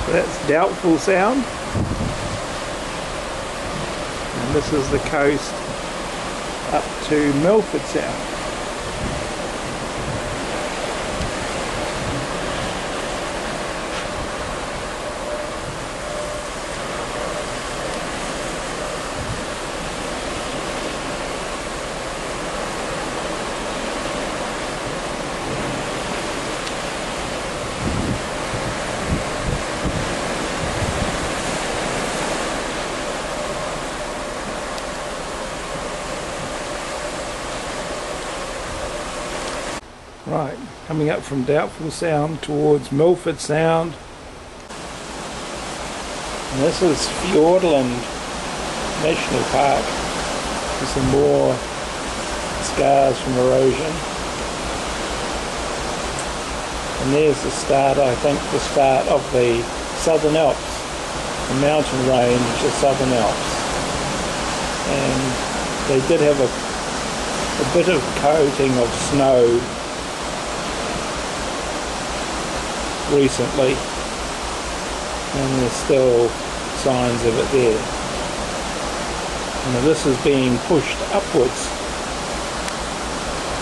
So that's Doubtful Sound, and this is the coast up to Milford Sound. Right, coming up from Doubtful Sound towards Milford Sound. And this is Fiordland National Park. There's some more scars from erosion. And there's the start, I think, the start of the Southern Alps, the mountain range of Southern Alps. And they did have a bit of coating of snow recently, and there's still signs of it there. Now this is being pushed upwards,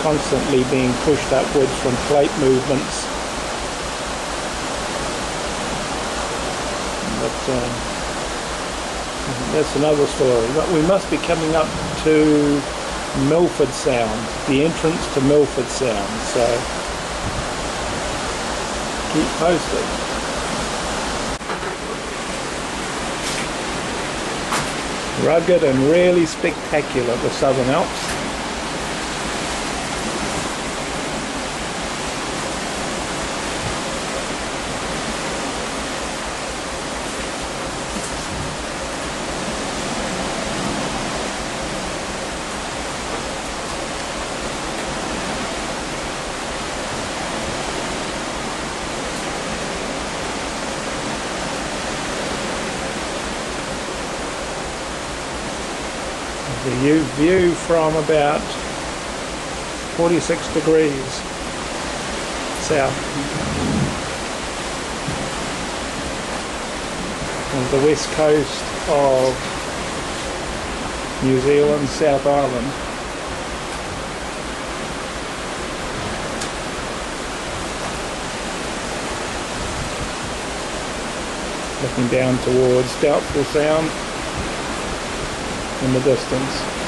constantly being pushed upwards from plate movements, but that's another story. But we must be coming up to Milford Sound, the entrance to Milford Sound, so keep posted. Rugged and really spectacular, the Southern Alps. The view from about 46 degrees south of the west coast of New Zealand, South Island. Looking down towards Doubtful Sound in the distance.